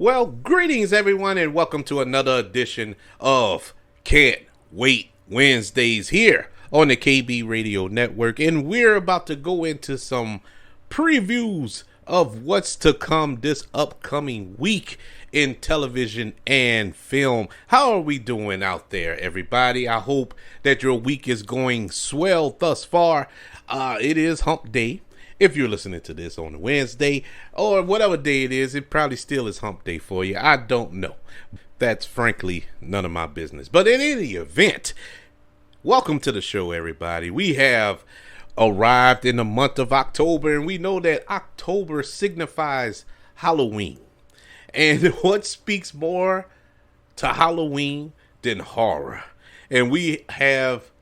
Well, greetings everyone and welcome to another edition of Can't Wait Wednesdays here on the KB Radio Network. And we're about to go into some previews of what's to come this upcoming week in television and film. How are we doing out there, everybody? I hope that your week is going swell thus far. It is hump day. If you're listening to this on a Wednesday or whatever day it is, it probably still is hump day for you. I don't know. That's frankly none of my business. But in any event, welcome to the show, everybody. We have arrived in the month of October, and we know that October signifies Halloween. And what speaks more to Halloween than horror? And we have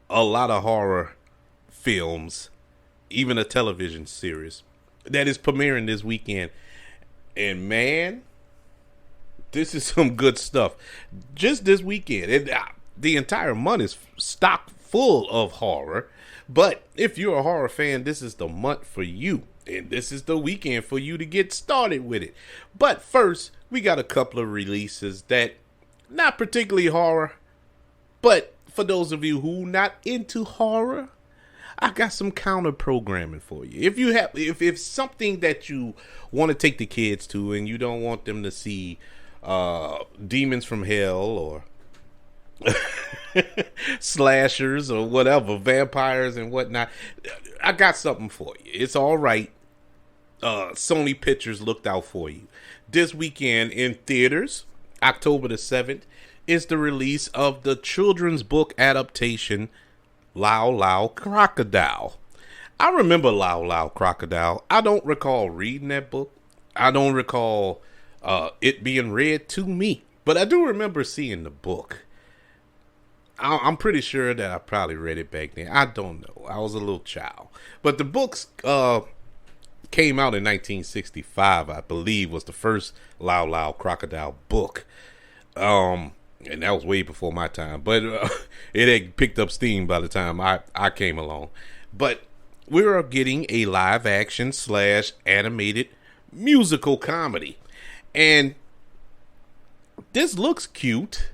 a lot of horror films, even a television series that is premiering this weekend. And man, this is some good stuff. Just this weekend, the entire month is stocked full of horror. But if you're a horror fan, this is the month for you. And this is the weekend for you to get started with it. But first, we got a couple of releases that not particularly horror. But for those of you who not into horror, I got some counter programming for you. If it's something that you want to take the kids to and you don't want them to see Demons from Hell or slashers or whatever, vampires and whatnot, I got something for you. It's all right. Sony Pictures looked out for you. This weekend in theaters, October the 7th, is the release of the children's book adaptation Lao Lao Crocodile. I remember Lao Lao Crocodile. I don't recall reading that book. I don't recall it being read to me. But I do remember seeing the book. I'm pretty sure that I probably read it back then. I don't know. I was a little child. But the books came out in 1965, I believe, was the first Lao Lao Crocodile book. And that was way before my time, but it had picked up steam by the time I came along. But we are getting a live action / animated musical comedy. And this looks cute.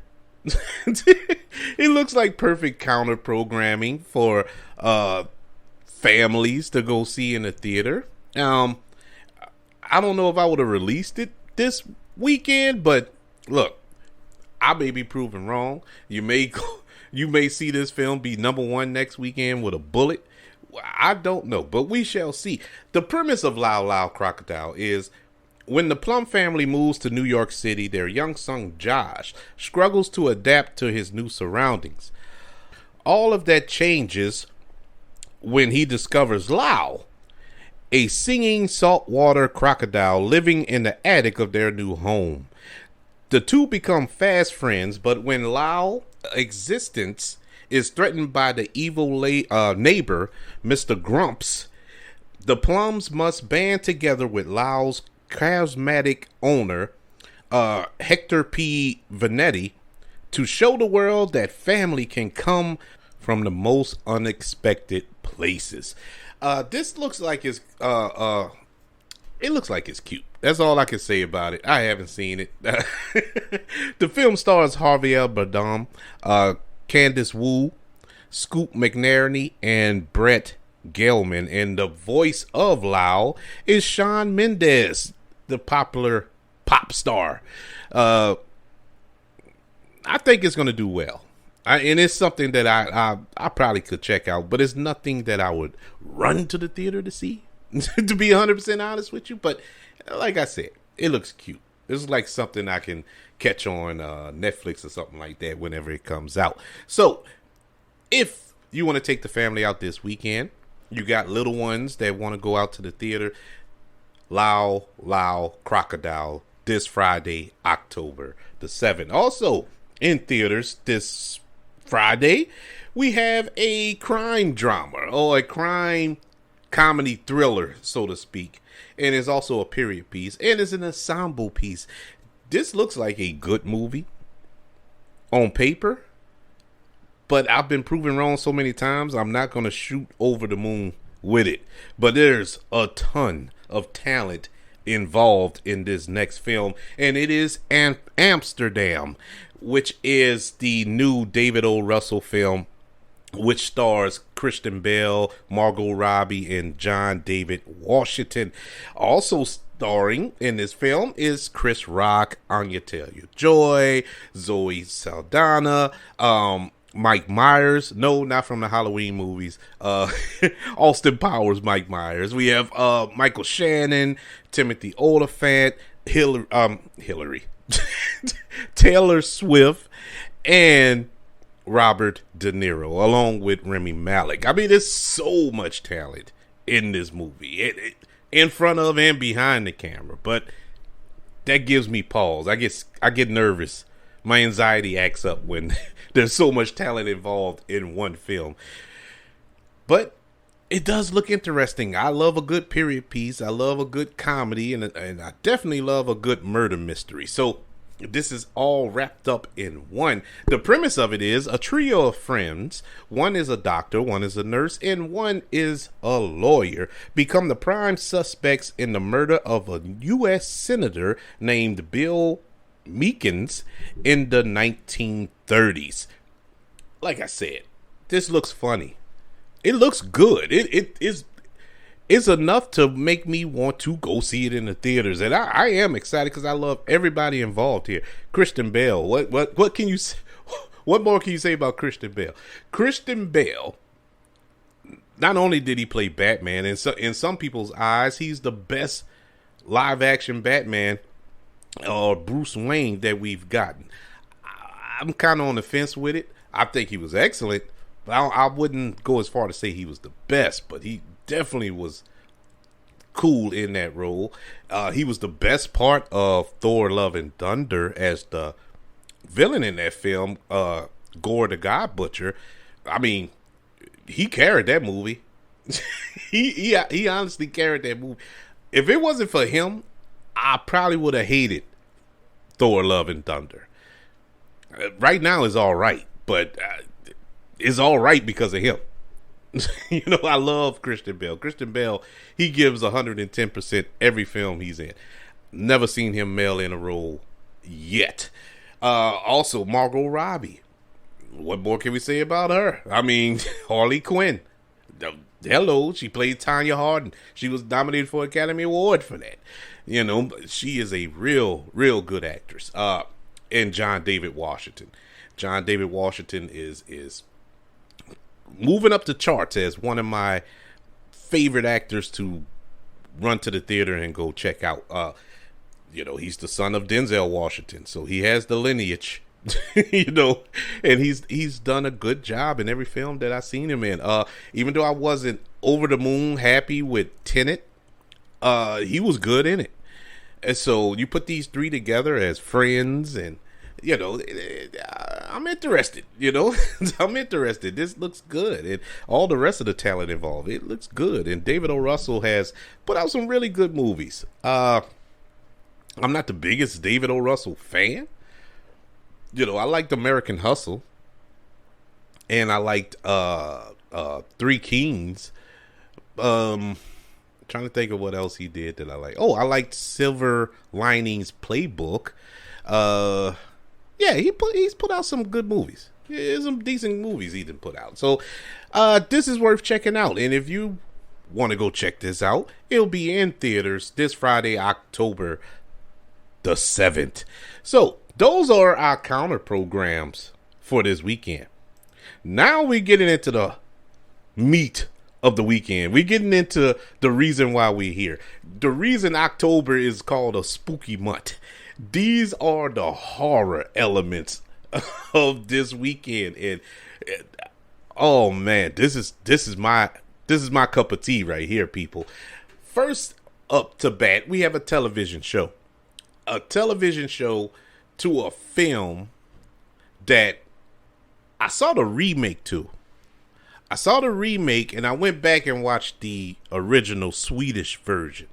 It looks like perfect counter programming for families to go see in the theater. I don't know if I would have released it this weekend, but look, I may be proven wrong. You may see this film be #1 next weekend with a bullet. I don't know, but we shall see. The premise of Lao Lao Crocodile is when the Plum family moves to New York City, their young son Josh struggles to adapt to his new surroundings. All of that changes when he discovers Lao, a singing saltwater crocodile living in the attic of their new home. The two become fast friends, but when Lao's existence is threatened by the evil neighbor, Mr. Grumps, the Plums must band together with Lao's charismatic owner, Hector P. Venetti, to show the world that family can come from the most unexpected places. This looks like it looks like it's cute. That's all I can say about it. I haven't seen it. The film stars Javier Bardem, Candace Wu, Scoop McNairy, and Brett Gelman. And the voice of Lao is Shawn Mendes, the popular pop star. I think it's going to do well. And it's something that I probably could check out, but it's nothing that I would run to the theater to see, to be 100% honest with you. But like I said, it looks cute. It's like something I can catch on Netflix or something like that whenever it comes out. So if you want to take the family out this weekend, you got little ones that want to go out to the theater, Lao Lao Crocodile this Friday, October the 7th. Also in theaters this Friday, we have a crime drama or a crime comedy thriller, so to speak. And it's also a period piece, and it's an ensemble piece. This looks like a good movie on paper, but I've been proven wrong so many times, I'm not going to shoot over the moon with it. But there's a ton of talent involved in this next film, and it is Amsterdam, which is the new David O. Russell film, which stars Christian Bale, Margot Robbie, and John David Washington. Also starring in this film is Chris Rock, Anya Taylor-Joy, Zoe Saldana, Mike Myers. No, not from the Halloween movies. Austin Powers, Mike Myers. We have Michael Shannon, Timothy Olyphant, Hillary, Taylor Swift, and Robert De Niro, along with Remy Malek. I mean, there's so much talent in this movie, in front of and behind the camera. But that gives me pause. I get nervous. My anxiety acts up when there's so much talent involved in one film. But it does look interesting. I love a good period piece. I love a good comedy, and I definitely love a good murder mystery. So this is all wrapped up in one. The premise of it is a trio of friends. One is a doctor, one is a nurse, and one is a lawyer, become the prime suspects in the murder of a U.S. senator named Bill Meekins in the 1930s. Like I said, this looks funny. It looks good. It is enough to make me want to go see it in the theaters, and I am excited because I love everybody involved here. Christian Bale. What can you say? What more can you say about Christian Bale? Christian Bale. Not only did he play Batman, and so in some people's eyes, he's the best live action Batman or Bruce Wayne that we've gotten. I'm kind of on the fence with it. I think he was excellent, but I wouldn't go as far to say he was the best, but he definitely was cool in that role. He was the best part of Thor: Love and Thunder as the villain in that film, Gore the God Butcher. I mean, he carried that movie. he honestly carried that movie. If it wasn't for him, I probably would have hated Thor: Love and Thunder. Right now is all right, but it's all right because of him. You know, I love Christian Bale. Christian Bale, he gives 110% every film he's in. Never seen him mail in a role yet. Also, Margot Robbie. What more can we say about her? I mean, Harley Quinn. Hello, she played Tanya Harding. She was nominated for an Academy Award for that. You know, she is a real good actress. And John David Washington. John David Washington is moving up the charts as one of my favorite actors to run to the theater and go check out. You know, he's the son of Denzel Washington, so he has the lineage. You know, and he's done a good job in every film that I've seen him in. Even though I wasn't over the moon happy with Tenet, he was good in it. And so you put these three together as friends, and you know, I'm interested. You know, I'm interested. This looks good, and all the rest of the talent involved, it looks good. And David O. Russell has put out some really good movies. I'm not the biggest David O. Russell fan. You know, I liked American Hustle, and I liked Three Kings. Trying to think of what else he did that I like. Oh, I liked Silver Linings Playbook. Yeah, he's put out some good movies. Yeah, some decent movies he done put out. So this is worth checking out. And if you want to go check this out, it'll be in theaters this Friday, October the 7th. So those are our counter programs for this weekend. Now we're getting into the meat of the weekend. We're getting into the reason why we're here. The reason October is called a spooky month. These are the horror elements of this weekend, and oh man, this is my cup of tea right here, people. First up to bat, we have a television show to a film that I saw the remake to. I saw the remake and I went back and watched the original Swedish version.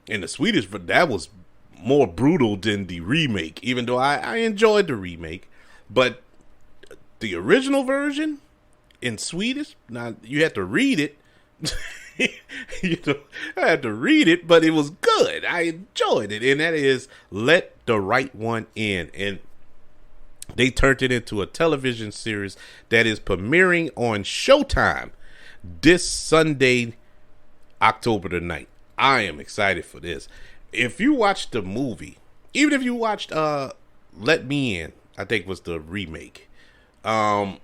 And the Swedish, that was more brutal than the remake, even though I enjoyed the remake. But the original version in Swedish, now you have to read it. you know, I had to read it, but it was good. I enjoyed it, and that is Let the Right One In. And they turned it into a television series that is premiering on Showtime this Sunday, October the 9th. I am excited for this. If you watched the movie, even if you watched Let Me In, I think was the remake. It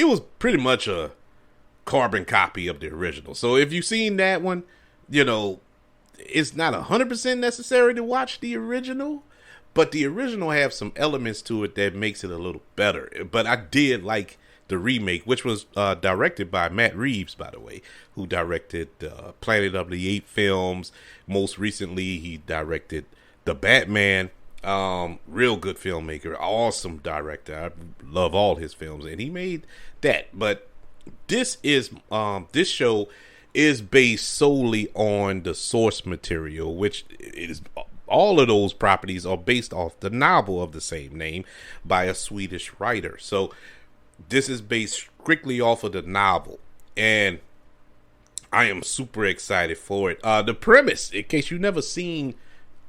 was pretty much a carbon copy of the original. So if you've seen that one, you know, it's not 100% necessary to watch the original, but the original have some elements to it that makes it a little better. But I did like the remake, which was directed by Matt Reeves, by the way, who directed Planet of the Apes films. Most recently, he directed The Batman. Real good filmmaker, awesome director. I love all his films, and he made that. But this show is based solely on the source material, which is all of those properties are based off the novel of the same name by a Swedish writer. So this is based strictly off of the novel, and I am super excited for it. The premise, in case you've never seen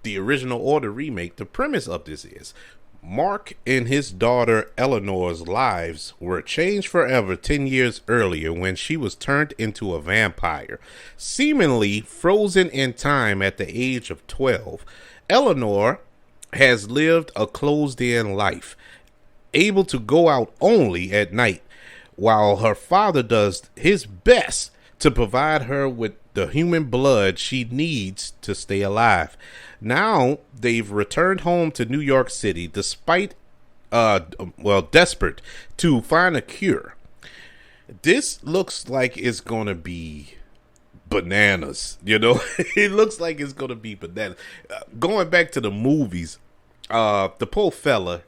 the original or the remake, the premise of this is Mark and his daughter Eleanor's lives were changed forever 10 years earlier when she was turned into a vampire. Seemingly frozen in time at the age of 12, Eleanor has lived a closed-in life, able to go out only at night, while her father does his best to provide her with the human blood she needs to stay alive. Now they've returned home to New York City despite desperate to find a cure. This looks like it's going to be bananas, you know. It looks like it's going to be bananas. Going back to the movies, the poor fella,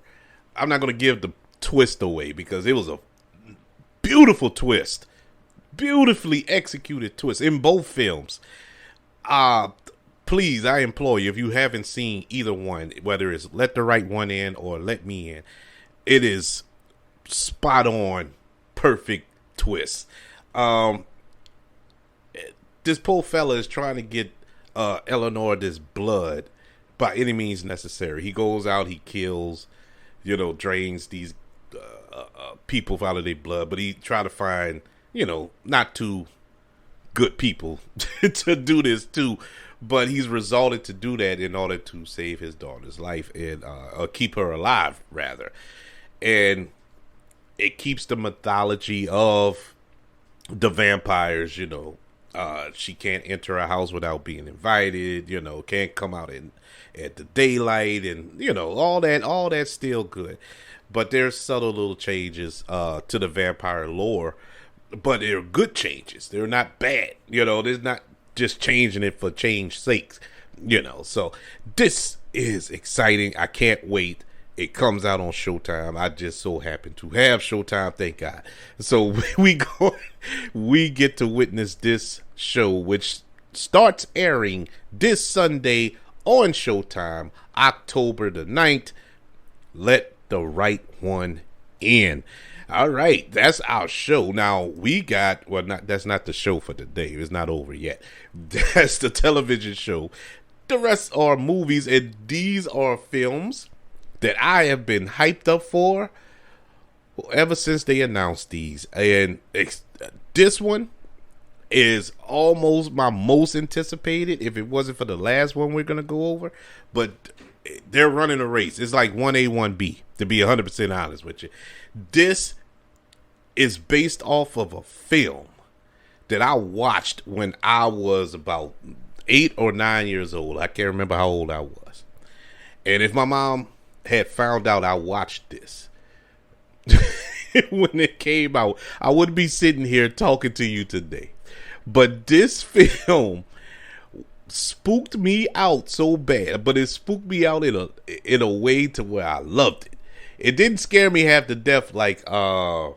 I'm not going to give the twist away because it was a beautiful twist. Beautifully executed twist in both films. Please, I implore you, if you haven't seen either one, whether it's Let the Right One In or Let Me In, it is spot on, perfect twist. This poor fella is trying to get Eleanor this blood by any means necessary. He goes out, he kills, you know, drains these people out of their blood, but he try to find, you know, not too good people to do this too, but he's resorted to do that in order to save his daughter's life and keep her alive, rather. And it keeps the mythology of the vampires, you know. She can't enter a house without being invited, you know, can't come out at the daylight, and, you know, all that's still good. But there's subtle little changes to the vampire lore, but they're good changes. They're not bad. You know, there's not just changing it for change's sake. You know, so this is exciting. I can't wait. It comes out on Showtime. I just so happen to have Showtime, thank God. So we get to witness this show, which starts airing this Sunday on Showtime, October the 9th. Let the Right One In. All right, that's our show. Now we got, that's not the show for today. It's not over yet. That's the television show. The rest are movies, and these are films that I have been hyped up for ever since they announced these. And this one is almost my most anticipated, if it wasn't for the last one we're going to go over. But they're running a race. It's like 1A, 1B, to be 100% honest with you. This is based off of a film that I watched when I was about 8 or 9 years old. I can't remember how old I was. And if my mom had found out I watched this when it came out, I wouldn't be sitting here talking to you today. But this film spooked me out so bad, but it spooked me out in a way to where I loved it. It didn't scare me half to death like The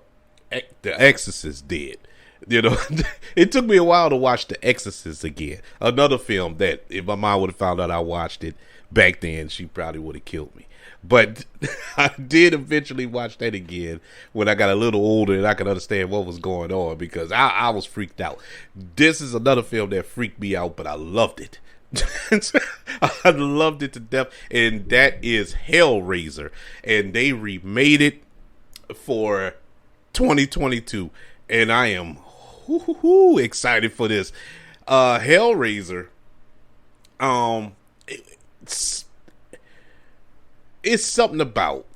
Exorcist did. You know, it took me a while to watch The Exorcist again. Another film that if my mom would have found out I watched it back then, she probably would have killed me. But I did eventually watch that again when I got a little older and I could understand what was going on, because I was freaked out. This is another film that freaked me out, but I loved it. I loved it to death, and that is Hellraiser, and they remade it for 2022, and I am excited for this. Hellraiser, it's something about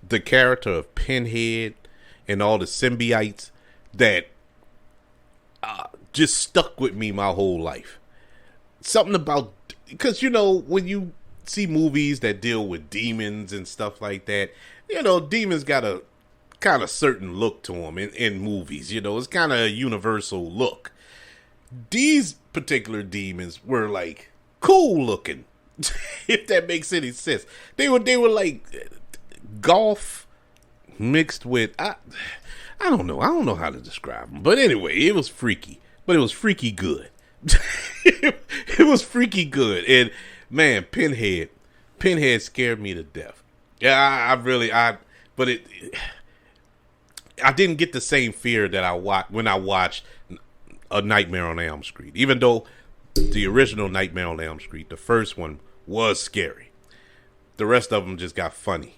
the character of Pinhead and all the symbiotes that just stuck with me my whole life. Something about, because when you see movies that deal with demons and stuff like that, demons got a kind of certain look to them in movies. It's kind of a universal look. These particular demons were like cool looking, if that makes any sense. They were like golf mixed with I don't know how to describe them, but anyway, it was freaky, but it was freaky good. It was freaky good, and man, Pinhead scared me to death. Yeah, I didn't get the same fear that when I watched A Nightmare on Elm Street. Even though the original Nightmare on Elm Street, the first one, was scary, the rest of them just got funny.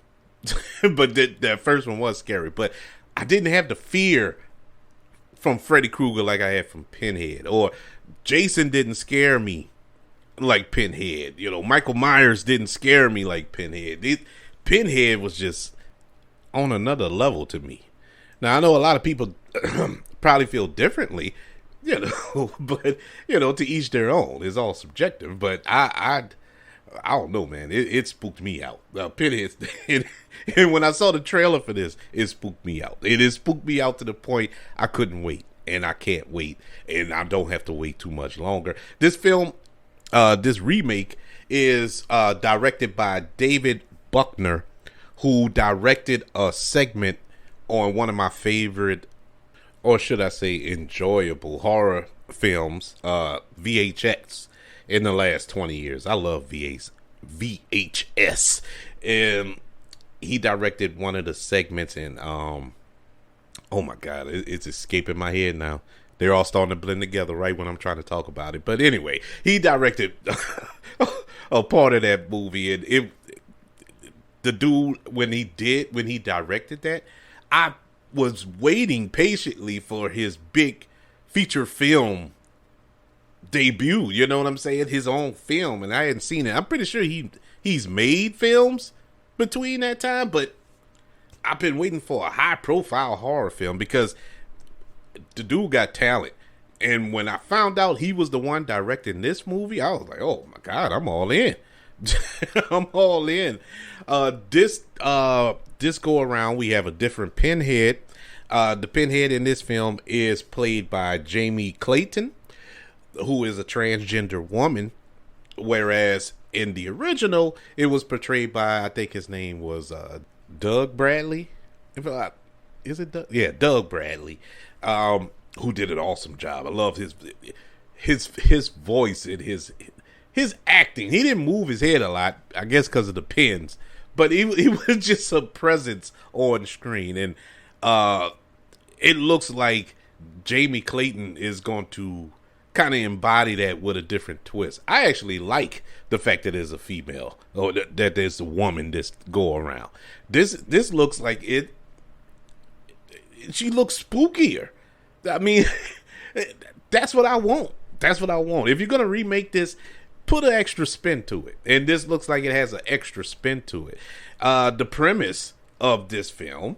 But that first one was scary. But I didn't have the fear from Freddy Krueger like I had from Pinhead, or Jason didn't scare me like Pinhead. Michael Myers didn't scare me like Pinhead. Pinhead was just on another level to me. Now, I know a lot of people probably feel differently, but to each their own. It's all subjective. But I don't know, man. It spooked me out. Pinhead, and when I saw the trailer for this, it spooked me out. It spooked me out to the point I couldn't wait, and I can't wait, and I don't have to wait too much longer. This film, this remake, is directed by David Buckner, who directed a segment on one of my favorite, or should I say enjoyable, horror films, VHX, in the last 20 years. I love VHS. And he directed one of the segments, and oh my God, it's escaping my head now. They're all starting to blend together right when I'm trying to talk about it. But anyway, he directed a part of that movie, and the dude, when he directed that, I was waiting patiently for his big feature film debut. You know what I'm saying? His own film, and I hadn't seen it. I'm pretty sure he's made films between that time, but I've been waiting for a high profile horror film because the dude got talent. And when I found out he was the one directing this movie, I was like, oh my God, I'm all in. I'm all in. This go around, we have a different Pinhead. The Pinhead in this film is played by Jamie Clayton, who is a transgender woman, whereas in the original, it was portrayed by, I think his name was Doug Bradley. Is it Doug? Yeah, Doug Bradley, who did an awesome job. I love his voice and his acting. He didn't move his head a lot, I guess because of the pins, but he was just a presence on screen, and it looks like Jamie Clayton is going to kind of embody that with a different twist. I actually like the fact that there's a female, or that there's a woman this go around. This looks like it. She looks spookier. I mean, that's what I want. That's what I want. If you're gonna remake this, put an extra spin to it, and this looks like it has an extra spin to it. The premise of this film,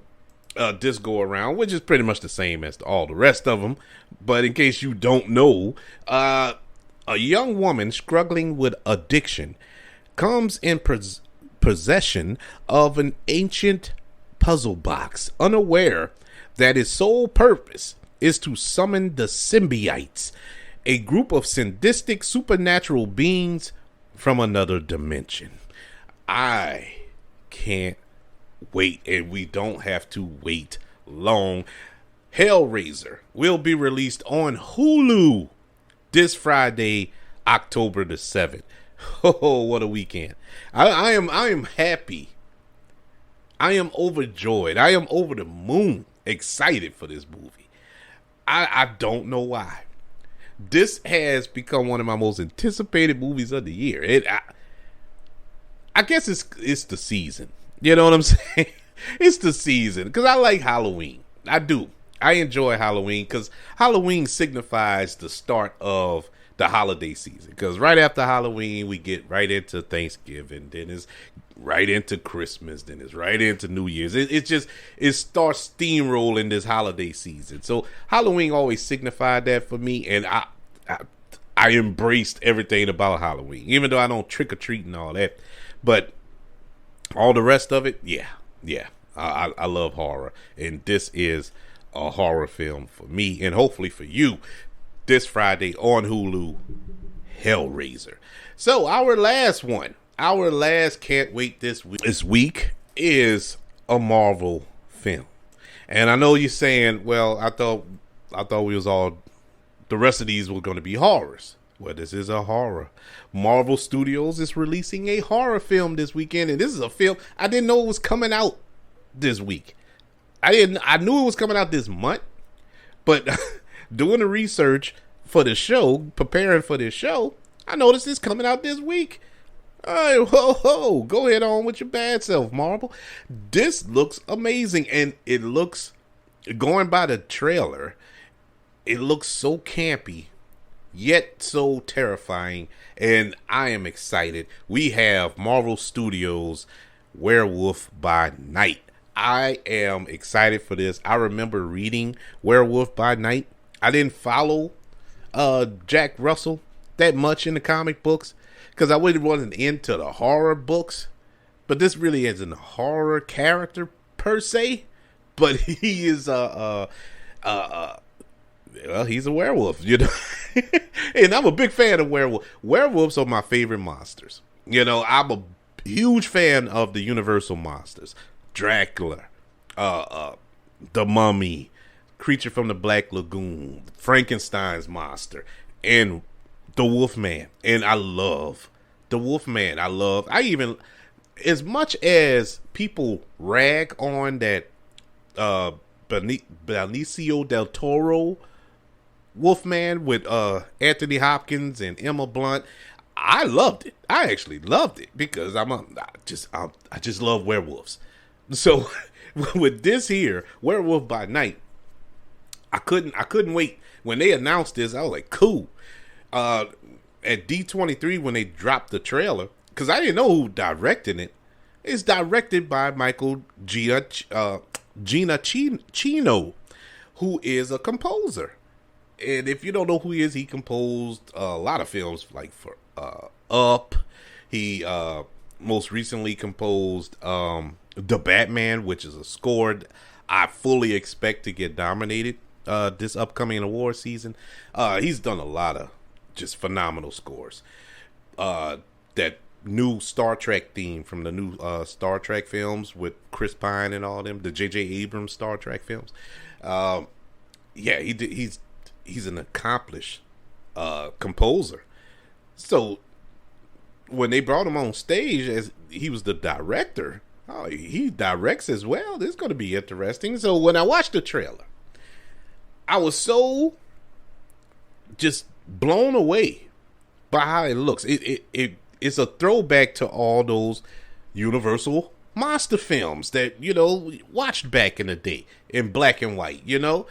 this go around, which is pretty much the same as all the rest of them, but in case you don't know, a young woman struggling with addiction comes in possession of an ancient puzzle box, unaware that its sole purpose is to summon the symbiotes, a group of sadistic supernatural beings from another dimension. I can't wait, and we don't have to wait long. Hellraiser will be released on Hulu this Friday, October the 7th. Oh, what a weekend! I am happy. I am overjoyed. I am over the moon, excited for this movie. I don't know why. This has become one of my most anticipated movies of the year. I guess it's the season. You know what I'm saying? It's the season because I like Halloween. I do. I enjoy Halloween because Halloween signifies the start of the holiday season. Because right after Halloween, we get right into Thanksgiving. Then it's right into Christmas. Then it's right into New Year's. It starts steamrolling this holiday season. So Halloween always signified that for me, and I embraced everything about Halloween, even though I don't trick or treat and all that. But all the rest of it, yeah. I love horror, and this is a horror film for me, and hopefully for you, this Friday on Hulu, Hellraiser. So our last can't wait this week is a Marvel film. And I know you're saying, well, I thought we was all, the rest of these were going to be horrors. Well, this is a horror. Marvel Studios is releasing a horror film this weekend, and this is a film I didn't know it was coming out this week. I knew it was coming out this month, but doing the research for the show, preparing for this show, I noticed it's coming out this week. All right, go ahead on with your bad self, Marvel. This looks amazing, and it looks, going by the trailer, it looks so campy, yet so terrifying, and I am excited. We have Marvel Studios' Werewolf by Night. I am excited for this. I remember reading Werewolf by Night. I didn't follow Jack Russell that much in the comic books because I really wasn't into the horror books. But this really isn't a horror character per se, but he is well, he's a werewolf, you know. And I'm a big fan of werewolves. Werewolves are my favorite monsters. You know, I'm a huge fan of the Universal monsters. Dracula, the Mummy, Creature from the Black Lagoon, Frankenstein's monster, and the Wolfman. And I love the Wolfman. I even, as much as people rag on that Benicio del Toro Wolfman with Anthony Hopkins and Emma Blunt, I loved it. I actually loved it because I just love werewolves. So with this here, Werewolf by Night, I couldn't wait. When they announced this, I was like, cool. At D23 when they dropped the trailer, because I didn't know who directed it. It's directed by Michael Giacchino, who is a composer. And if you don't know who he is, he composed a lot of films like for Up. He most recently composed The Batman, which is a score I fully expect to get nominated this upcoming award season. He's done a lot of just phenomenal scores. That new Star Trek theme from the new Star Trek films with Chris Pine and all them, the J.J. Abrams Star Trek films. Yeah, he's an accomplished composer. So when they brought him on stage as he was the director, he directs as well. This is going to be interesting. So when I watched the trailer, I was so just blown away by how it looks. It's a throwback to all those Universal monster films that, you know, watched back in the day in black and white, you know.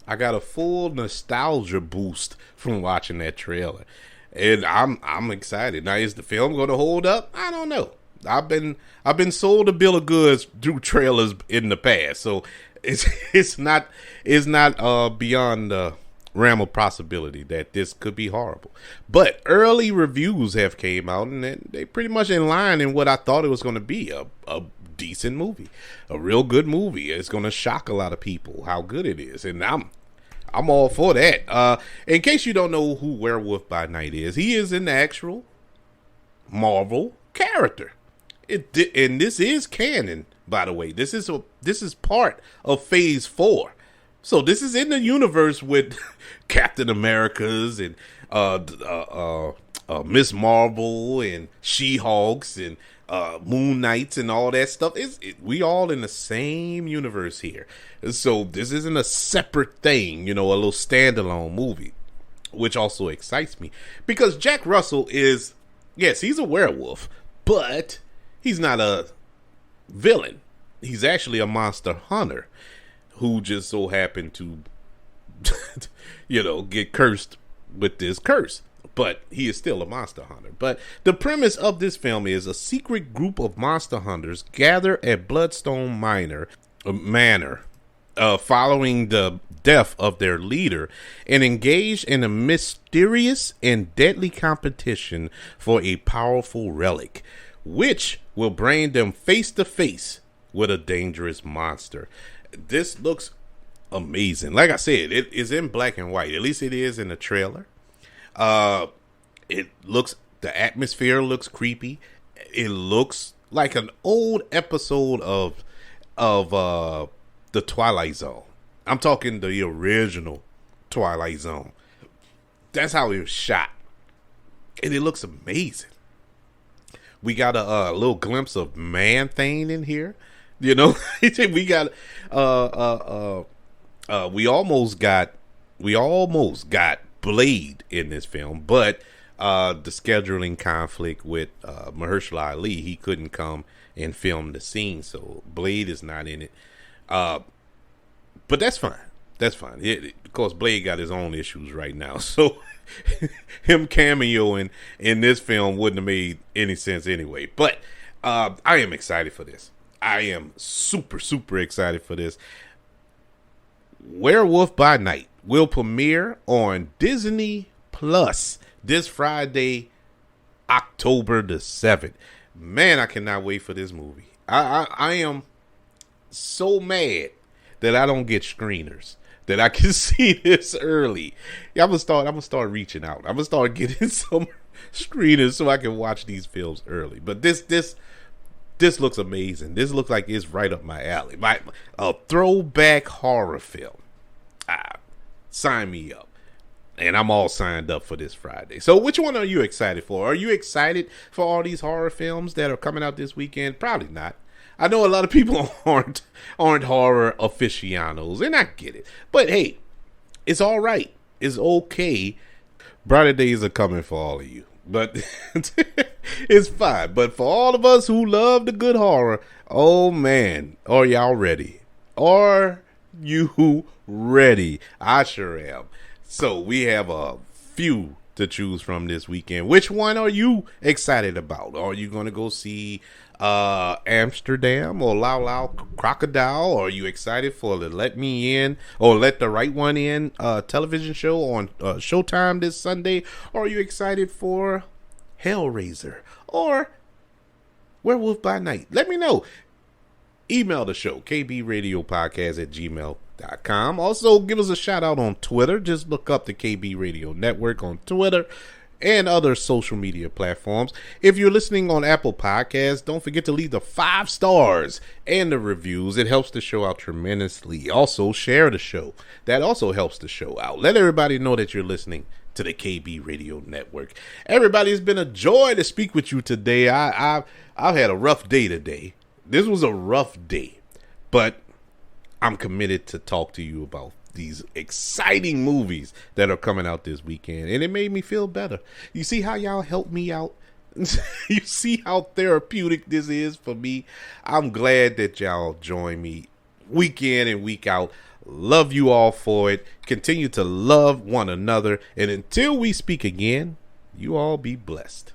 I got a full nostalgia boost from watching that trailer. And I'm excited. Now, is the film going to hold up? I don't know. I've been sold a bill of goods through trailers in the past, so it's not beyond the realm of possibility that this could be horrible. But early reviews have came out, and they pretty much in line in what I thought it was going to be, a decent movie, a real good movie. It's going to shock a lot of people how good it is, and I'm all for that. In case you don't know who Werewolf by Night is, he is an actual Marvel character. And this is canon, by the way. This is part of Phase 4. So this is in the universe with Captain America's and Miss Marvel and She-Hulks and Moon Knights and all that stuff. We all in the same universe here. So this isn't a separate thing, a little standalone movie, which also excites me because Jack Russell is, yes, he's a werewolf, but he's not a villain. He's actually a monster hunter who just so happened to, get cursed with this curse. But he is still a monster hunter. But the premise of this film is a secret group of monster hunters gather at Bloodstone Manor, following the death of their leader, and engage in a mysterious and deadly competition for a powerful relic, which will bring them face to face with a dangerous monster. This looks amazing. Like I said, it is in black and white. At least it is in the trailer. The atmosphere looks creepy. It looks like an old episode of the Twilight Zone. I'm talking the original Twilight Zone. That's how it was shot. And it looks amazing. We got a little glimpse of Man-Thing in here. We got we almost got Blade in this film, but the scheduling conflict with Mahershala Ali, he couldn't come and film the scene, so Blade is not in it. But that's fine. That's fine. Of course, Blade got his own issues right now, so him cameoing in this film wouldn't have made any sense anyway. But I am excited for this. I am super, super excited for this. Werewolf by Night will premiere on Disney Plus this Friday, October the 7th. Man, I cannot wait for this movie. I am so mad that I don't get screeners, that I can see this early. I'm gonna start reaching out. I'm gonna start getting some screeners so I can watch these films early. But this looks amazing. This looks like it's right up my alley. A throwback horror film. Sign me up. And I'm all signed up for this Friday. So which one are you excited for? Are you excited for all these horror films that are coming out this weekend? Probably not. I know a lot of people aren't horror aficionados, and I get it. But hey, it's all right. It's okay. Brighter days are coming for all of you. But it's fine. But for all of us who love the good horror, oh man, are y'all ready? Are you ready? I sure am. So we have a few to choose from this weekend. Which one are you excited about? Are you going to go see Amsterdam or Lao Lao Crocodile? Or are you excited for the Let Me In or Let the Right One In television show on Showtime this Sunday? Or are you excited for Hellraiser or Werewolf by Night? Let me know. Email the show, kbradiopodcast@gmail.com. Also, give us a shout out on Twitter. Just look up the KB Radio Network on Twitter and other social media platforms. If you're listening on Apple Podcasts, don't forget to leave the 5 stars and the reviews. It helps the show out tremendously. Also, share the show. That also helps the show out. Let everybody know that you're listening to the KB Radio Network. Everybody, it's been a joy to speak with you today. I've had a rough day today. This was a rough day, but I'm committed to talk to you about these exciting movies that are coming out this weekend, and it made me feel better. You see how y'all helped me out? You see how therapeutic this is for me? I'm glad that y'all join me week in and week out. Love you all for it. Continue to love one another, and until we speak again, you all be blessed.